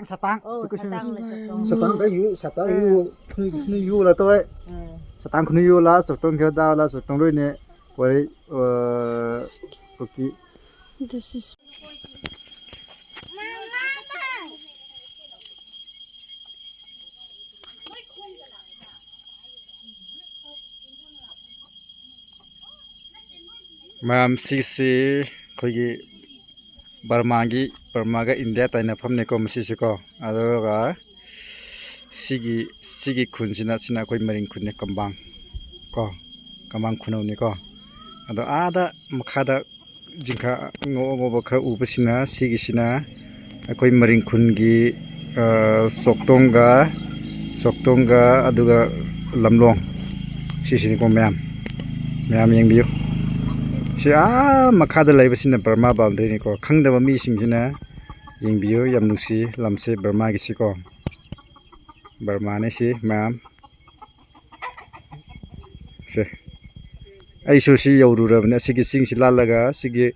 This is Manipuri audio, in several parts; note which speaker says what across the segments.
Speaker 1: satang
Speaker 2: Satang da yu satang yu khnu yu la toy satang khnu yu la sotong kya da la sotong roi ne poi koki
Speaker 3: This is
Speaker 2: Mam sisi kogi Burma ga India taina phamne ko masisi ko adoga sigi khunjina sina koi maring khunne kambang khunau ni ko ado ada makhada jingkha ngo bakra ubasina sigi sina koi maring khungi soktonga aduga lamlong sisini ko ma'am yengbiyo si makhada laibasina Burma boundary ni ko khangdaba mi singsina yengbiyo yam nungsi lamse Burma gi si ko Burma ne si ma'am se ai su si yorurabna sigi singsi lalaga sigi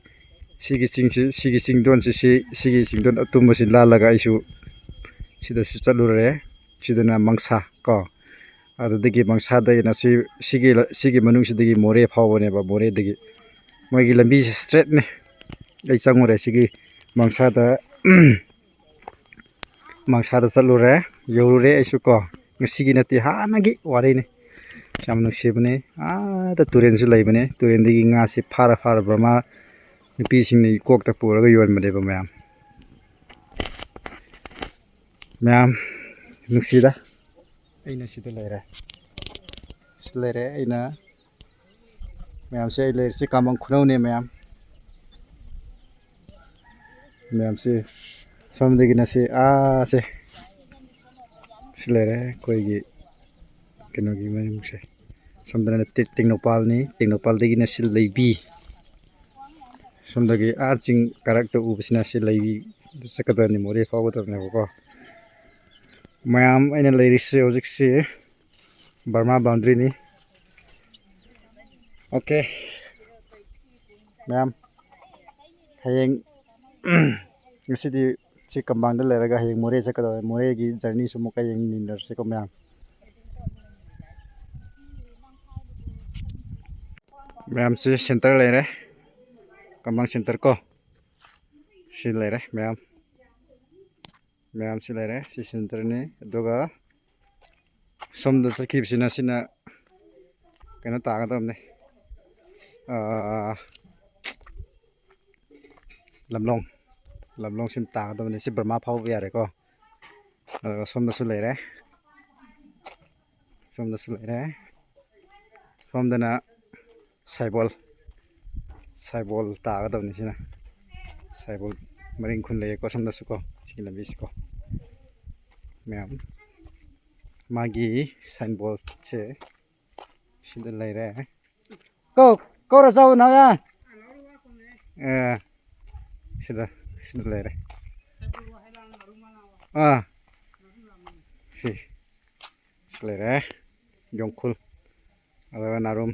Speaker 2: singdon sigi singdon atumba si lalaga ai su sida su chalure sidana mangsa ko adudagi mangsa da na sigi manung sidagi more phawone ba more dagi moigi lambi straight ne ai changure sigi mangsada chalure yorure aisu ko ngisigi nati hanagi wari ne samnu sebne da turen su laibane turen digi nga si phara Burma nupi singni kokta puraga yon made ba ma'am nuksida aina sida lere aina ma'am se lere si kamang khunau ne ma'am se somdegi na se se lere koigi kenogi ma'am se somdana Tingnopal degi na sil leibi somdagi jing karakter ubisina sil leibi sakadani more fawdane ko ma'am aina lere se ojik se Burma boundary ni okay ma'am hayeng ngasidi si kambang da leraga hayeng more sakada more gi journey sumo ka yeng ninder se ko ma'am si center lere kambang center ko si lere ma'am si lere si center ni aduga somda sakib sina kena tagadamne lamlong sim tagadamne si Burma phaw yare ko somda su lere somdana saibol tagadamne sina saibol maring khun le ko somda su ko silambi ko ma'am magi signboard se sida lere ko ra sau na ya sida lere si lere jongkhul aro narum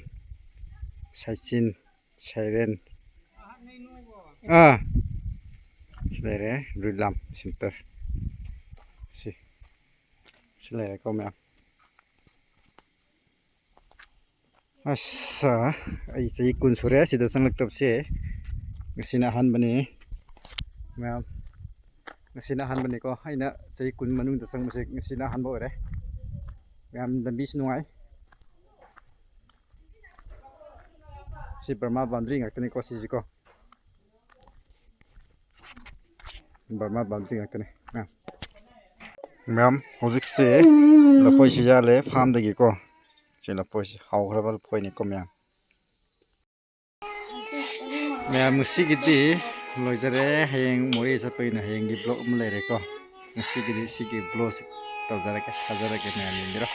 Speaker 2: saichin siren si lere rulam center si lere ko ma'am asa ai chai kun sure sida sanglak tap se ngasina han bani ma'am ngasina han bani ko aina chai kun manung da sang se ngasina han bo re ma'am lambi sungai si Burma boundary ngakani ko si ko Burma boundary ngakani ma'am hojik se lapoi si yale farm dagi ko sila po hawgrabal po ni ko ma'am musigidi loijare hayeng moi sapai na hayeng di blog mulai re ko musigidi sigi blog tawjara ke hazara ke ma'am indira